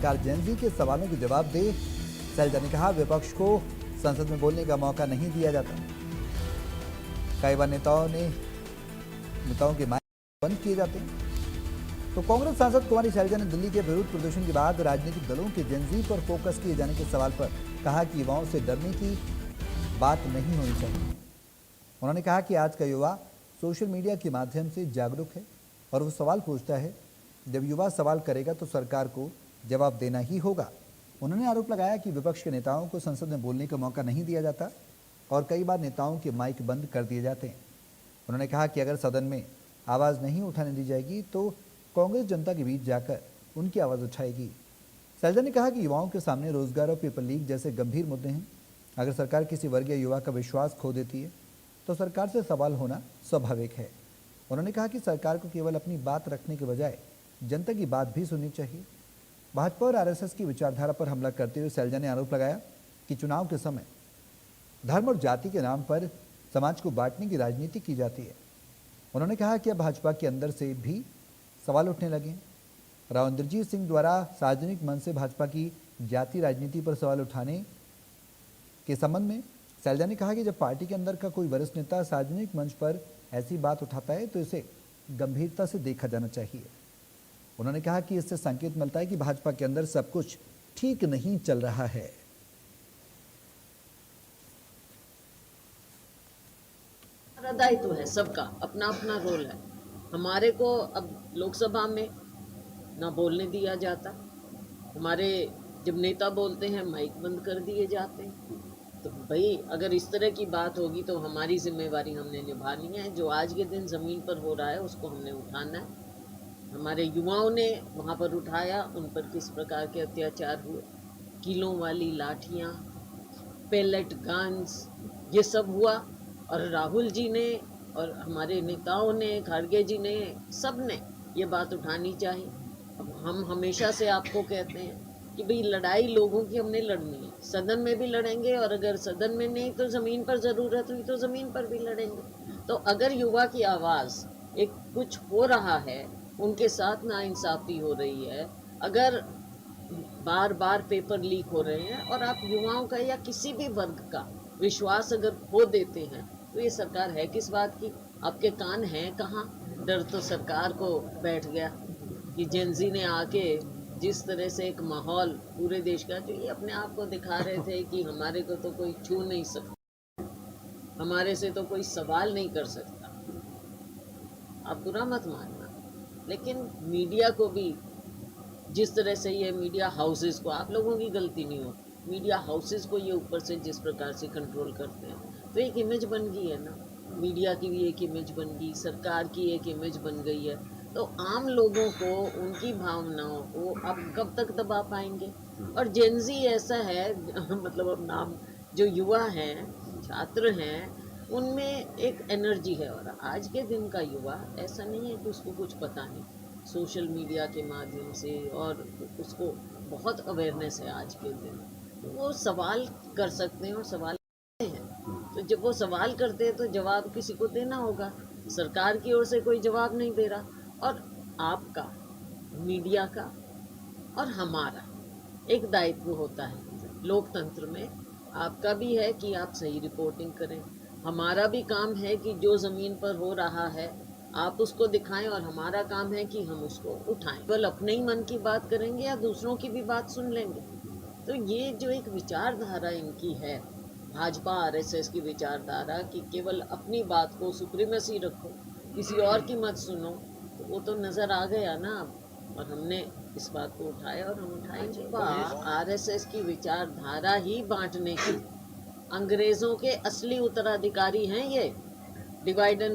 सरकार जेनजी के सवालों के जवाब दे। सैलजा ने कहा, विपक्ष को संसद में बोलने का मौका नहीं दिया जाता। कई बार नेताओं के माइक बंद किए जाते हैं। तो कांग्रेस सांसद कुमारी शैलजा ने दिल्ली के विरोध प्रदर्शन के बाद राजनीतिक दलों के जेनजी पर फोकस किए जाने के सवाल पर कहा कि युवाओं से डरने की बात नहीं होनी चाहिए। उन्होंने कहा कि आज का युवा सोशल मीडिया के माध्यम से जागरूक है और वो सवाल पूछता है। जब युवा सवाल करेगा तो सरकार को जवाब देना ही होगा। उन्होंने आरोप लगाया कि विपक्ष के नेताओं को संसद में बोलने का मौका नहीं दिया जाता और कई बार नेताओं के माइक बंद कर दिए जाते हैं। उन्होंने कहा कि अगर सदन में आवाज़ नहीं उठाने दी जाएगी तो कांग्रेस जनता के बीच जाकर उनकी आवाज़ उठाएगी। सैलजा ने कहा कि युवाओं के सामने रोजगार और पेपर लीक जैसे गंभीर मुद्दे हैं। अगर सरकार किसी वर्गीय युवा का विश्वास खो देती है तो सरकार से सवाल होना स्वाभाविक है। उन्होंने कहा कि सरकार को केवल अपनी बात रखने के बजाय जनता की बात भी सुननी चाहिए। भाजपा और आरएसएस की विचारधारा पर हमला करते हुए सैलजा ने आरोप लगाया कि चुनाव के समय धर्म और जाति के नाम पर समाज को बांटने की राजनीति की जाती है। उन्होंने कहा कि अब भाजपा के अंदर से भी सवाल उठने लगे। राव इंद्रजीत सिंह द्वारा सार्वजनिक मंच से भाजपा की जाति राजनीति पर सवाल उठाने के संबंध में सैलजा ने कहा कि जब पार्टी के अंदर का कोई वरिष्ठ नेता सार्वजनिक मंच पर ऐसी बात उठाता है तो इसे गंभीरता से देखा जाना चाहिए। उन्होंने कहा कि इससे संकेत मिलता है कि भाजपा के अंदर सब कुछ ठीक नहीं चल रहा है। हमारा दायित्व है, सबका अपना अपना रोल है। हमारे को अब लोकसभा में ना बोलने दिया जाता, हमारे जब नेता बोलते हैं माइक बंद कर दिए जाते हैं। तो भाई अगर इस तरह की बात होगी तो हमारी जिम्मेवारी हमने निभानी है। जो आज के दिन ज़मीन पर हो रहा है उसको हमने उठाना है। हमारे युवाओं ने वहाँ पर उठाया, उन पर किस प्रकार के अत्याचार हुए, किलों वाली लाठियाँ, पेलेट गन्स, ये सब हुआ। और राहुल जी ने और हमारे नेताओं ने, खड़गे जी ने, सब ने ये बात उठानी चाहिए। अब हम हमेशा से आपको कहते हैं कि भाई लड़ाई लोगों की हमने लड़नी है, सदन में भी लड़ेंगे और अगर सदन में नहीं तो ज़मीन पर ज़रूरत हुई तो ज़मीन पर भी लड़ेंगे। तो अगर युवा की आवाज़ एक कुछ हो रहा है, उनके साथ नाइंसाफ़ी हो रही है, अगर बार बार पेपर लीक हो रहे हैं और आप युवाओं का या किसी भी वर्ग का विश्वास अगर खो देते हैं तो ये सरकार है किस बात की? आपके कान हैं कहाँ? डर तो सरकार को बैठ गया कि जेनजी ने आके जिस तरह से एक माहौल पूरे देश का, जो ये अपने आप को दिखा रहे थे कि हमारे को तो कोई छू नहीं सकता, हमारे से तो कोई सवाल नहीं कर सकता। आप बुरा मत मानना, लेकिन मीडिया को भी जिस तरह से ये मीडिया हाउसेस को, आप लोगों की गलती नहीं हो, मीडिया हाउसेस को ये ऊपर से जिस प्रकार से कंट्रोल करते हैं तो एक इमेज बन गई है ना। मीडिया की भी एक इमेज बन गई, सरकार की एक इमेज बन गई है। तो आम लोगों को उनकी भावनाओं को आप कब तक दबा पाएंगे? और जेनजी ऐसा है मतलब अब नाम, जो युवा हैं, छात्र हैं, उनमें एक एनर्जी है। और आज के दिन का युवा ऐसा नहीं है कि उसको कुछ पता नहीं, सोशल मीडिया के माध्यम से और उसको बहुत अवेयरनेस है आज के दिन। तो वो सवाल कर सकते हैं और सवाल करते हैं। तो जब वो सवाल करते हैं तो जवाब किसी को देना होगा। सरकार की ओर से कोई जवाब नहीं दे रहा। और आपका, मीडिया का और हमारा एक दायित्व होता है लोकतंत्र में। आपका भी है कि आप सही रिपोर्टिंग करें, हमारा भी काम है कि जो ज़मीन पर हो रहा है आप उसको दिखाएं, और हमारा काम है कि हम उसको उठाएं। केवल अपने ही मन की बात करेंगे या दूसरों की भी बात सुन लेंगे? तो ये जो एक विचारधारा इनकी है, भाजपा आरएसएस की विचारधारा कि केवल अपनी बात को सुप्रीमेसी रखो, किसी और की मत सुनो, तो वो तो नज़र आ गया ना अब। और हमने इस बात को उठाया और हम उठाएंगे। आरएसएस की विचारधारा ही बांटने की, अंग्रेज़ों के असली उत्तराधिकारी हैं ये, डिवाइड एंड